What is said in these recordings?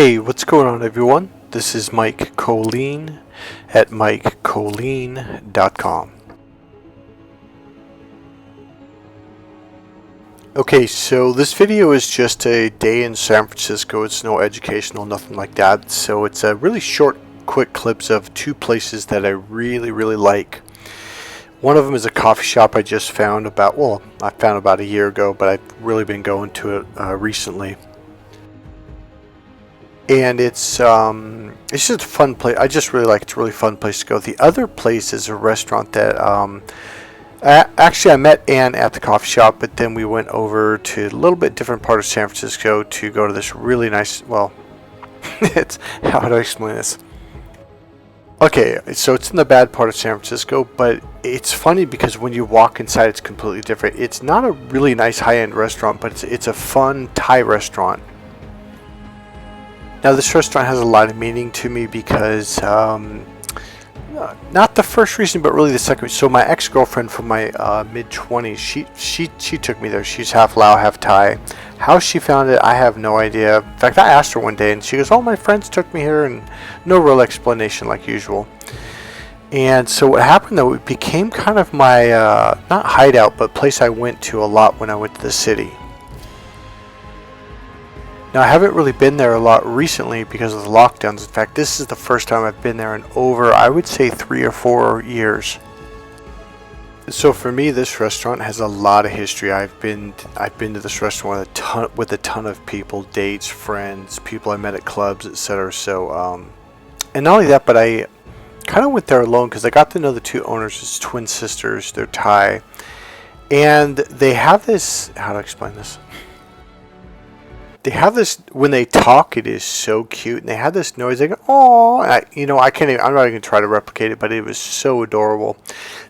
Hey, what's going on everyone? This is Mike Kollin at MikeKollin.com. Okay, so this video is just a day in San Francisco. It's no educational, nothing like that. So it's a really short, quick clips of two places that I really like. One of them is a coffee shop I just found I found about a year ago, but I've really been going to it recently. And it's just a fun place. I just really like it. It's a really fun place to go. The other place is a restaurant that actually I met Ann at the coffee shop, but then we went over to a little bit different part of San Francisco to go to this really nice, it's, how do I explain this? Okay, so it's in the bad part of San Francisco, but it's funny because when you walk inside it's completely different. It's not a really nice high-end restaurant, but it's a fun Thai restaurant. Now this restaurant has a lot of meaning to me because, not the first reason, but really the second. So my ex-girlfriend from my mid-20s, she took me there. She's half Lao, half Thai. How she found it, I have no idea. In fact, I asked her one day and she goes, "Oh, my friends took me here," and no real explanation like usual. And so what happened though, it became kind of my, not hideout, but place I went to a lot when I went to the city. Now, I haven't really been there a lot recently because of the lockdowns. In fact, this is the first time I've been there in over, I would say, 3 or 4 years. So for me, this restaurant has a lot of history. I've been to this restaurant with a ton of people, dates, friends, people I met at clubs, etc. So, and not only that, but I kind of went there alone because I got to know the two owners as twin sisters. They're Thai, and they have this. How to explain this? They have this, when they talk, it is so cute, and they have this noise. They go, "Oh," I can't even, I'm not even going to try to replicate it, but it was so adorable.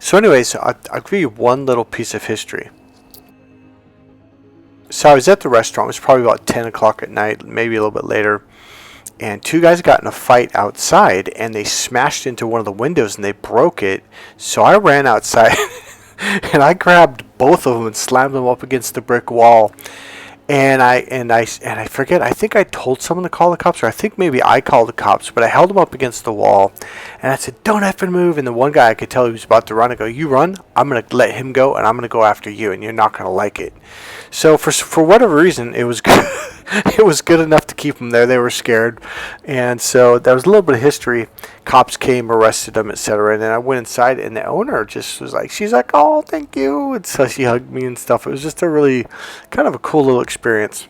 So anyways, I'll give you one little piece of history. So I was at the restaurant. It was probably about 10 o'clock at night, maybe a little bit later, and two guys got in a fight outside, and they smashed into one of the windows, and they broke it. So I ran outside, and I grabbed both of them and slammed them up against the brick wall. And I forget, I think I told someone to call the cops, or I think maybe I called the cops, but I held them up against the wall, and I said, "Don't effing move." And the one guy, I could tell he was about to run. I go, "You run, I'm going to let him go, and I'm going to go after you, and you're not going to like it." So for whatever reason, it was good. It was good enough to keep them there. They were scared. And so there was a little bit of history. Cops came, arrested them, etc. And then I went inside, and the owner just was like, she's like, "Oh, thank you." And so she hugged me and stuff. It was just a really kind of a cool little experience.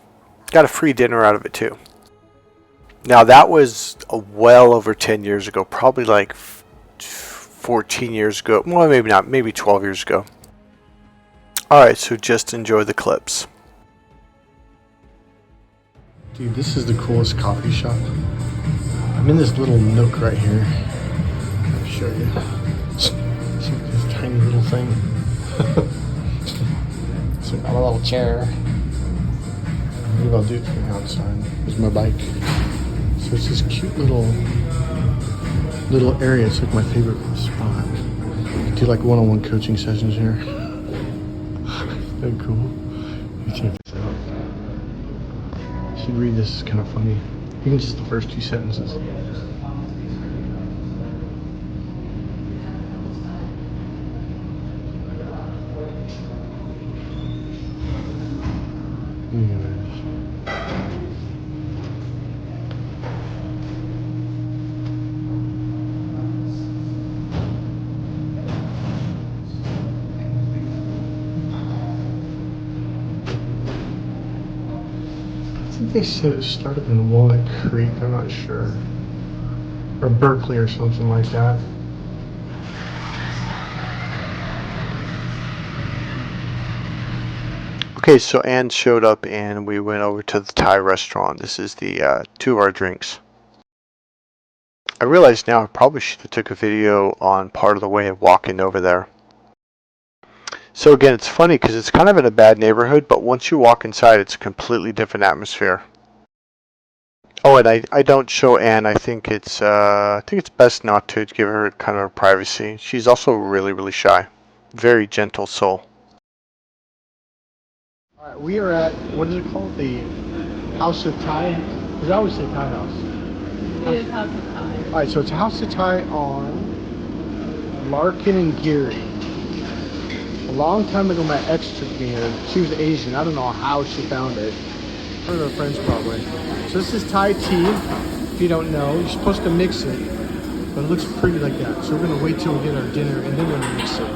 Got a free dinner out of it, too. Now, that was well over 10 years ago. Probably like 14 years ago. Well, maybe not. Maybe 12 years ago. Alright, so just enjoy the clips. Dude, this is the coolest coffee shop. I'm in this little nook right here. I'll show you. See this tiny little thing. So I got a little chair. Maybe I'll do it from the outside. Here's my bike. So it's this cute little area. It's like my favorite spot. I do like one-on-one coaching sessions here. Very cool. Let me check this out. You should read this, is kind of funny. Even just the first 2 sentences. Anyways. I think they said it started in Walnut Creek, I'm not sure. Or Berkeley or something like that. Okay, so Ann showed up and we went over to the Thai restaurant. This is the 2 of our drinks. I realize now I probably should have took a video on part of the way of walking over there. So again, it's funny because it's kind of in a bad neighborhood, but once you walk inside, it's a completely different atmosphere. Oh, and I don't show Ann. I think it's best not to give her kind of privacy. She's also really shy, very gentle soul. All right, we are at, what is it called? The House of Thai. Because I always say Thai house. It is House of Thai. Alright, so it's House of Thai on Larkin and Geary. A long time ago, my ex took me here. She was Asian. I don't know how she found it. One of her friends probably. So this is Thai tea. If you don't know, you're supposed to mix it, but it looks pretty like that. So we're gonna wait till we get our dinner and then we're gonna mix it.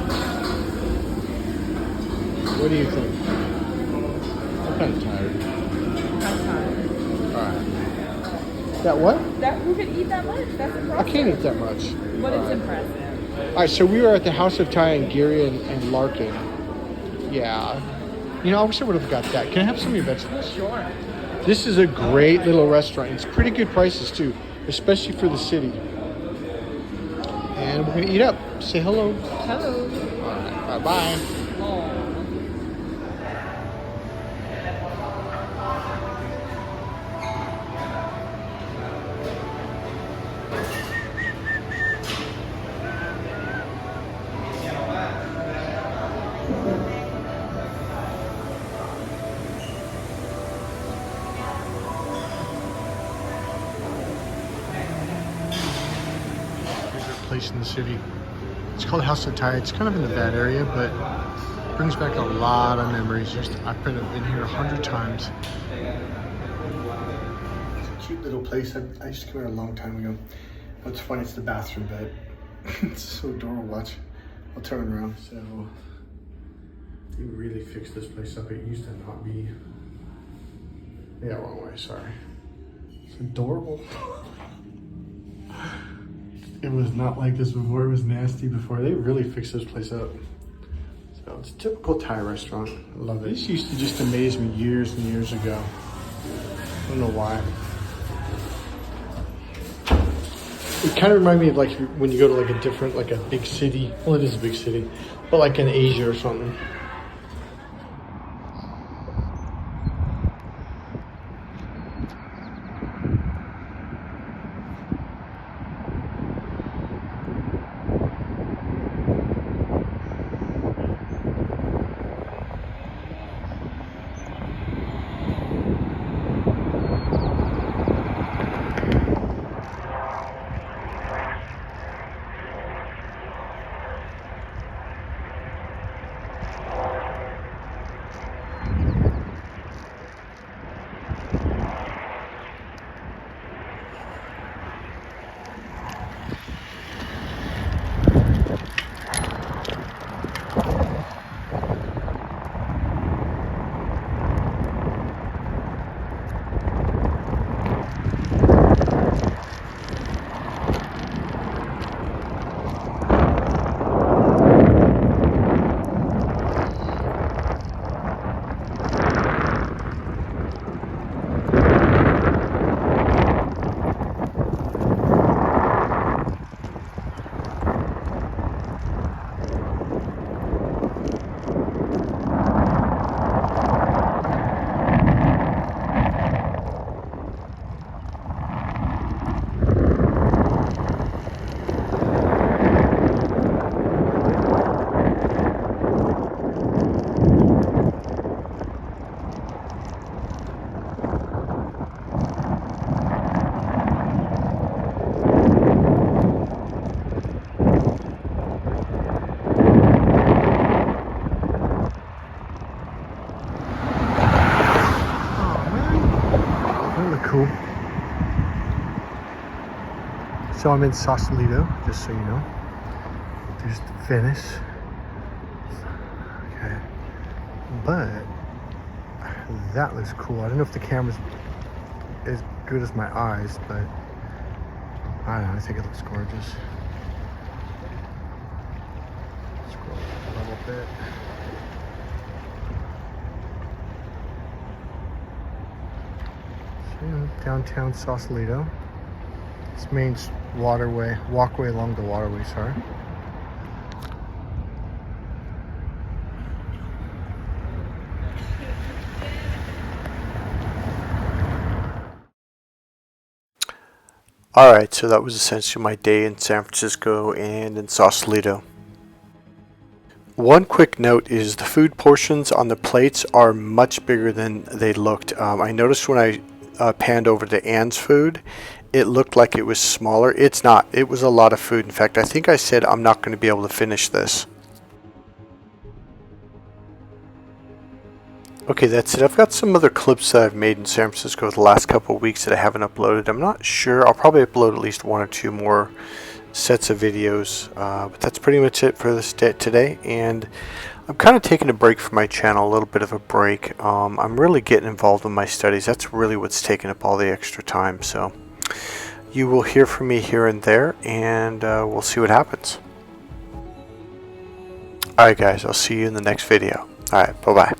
What do you think? I'm kind of tired. I'm tired. All right. That what? That who could eat that much? That's impressive. I can't eat that much. But it's impressive. All right, so we were at the House of Thai in Geary and Larkin. Yeah. You know, I wish I would have got that. Can I have some of your vegetables? Sure. This is a great little restaurant. It's pretty good prices too, especially for the city. And we're gonna eat up. Say hello. Hello. All right, bye-bye. Oh. Place in the city. It's called House of Thai. It's kind of in the bad area, but it brings back a lot of memories. I've been here 100 times. It's a cute little place. I used to come here a long time ago. What's funny, it's the bathroom bed. It's so adorable. Watch. I'll turn it around. So you really fixed this place up. It used to not be. Yeah, wrong way. Sorry. It's adorable. It was not like this before. It was nasty before. They really fixed this place up. So it's a typical Thai restaurant. I love it. This used to just amaze me years and years ago. I don't know why. It kind of reminded me of like when you go to like a different, like a big city. Well, it is a big city, but like in Asia or something. Cool. So I'm in Sausalito, just so you know. There's Venice. Okay. But that looks cool. I don't know if the camera's as good as my eyes, but I don't know, I think it looks gorgeous. Scroll a little bit. Downtown Sausalito. It's main walkway along the waterway, sorry. Alright, so that was essentially my day in San Francisco and in Sausalito. One quick note is the food portions on the plates are much bigger than they looked. I noticed when I panned over to Anne's food, it looked like it was smaller. It's not. It was a lot of food. In fact, I think I said I'm not going to be able to finish this. Okay, that's it. I've got some other clips that I've made in San Francisco the last couple of weeks that I haven't uploaded. I'm not sure. I'll probably upload at least 1 or 2 more sets of videos. But that's pretty much it for this today. And I'm kind of taking a break from my channel, a little bit of a break. I'm really getting involved in my studies. That's really what's taking up all the extra time. So you will hear from me here and there, and we'll see what happens. Alright guys, I'll see you in the next video. Alright, bye-bye.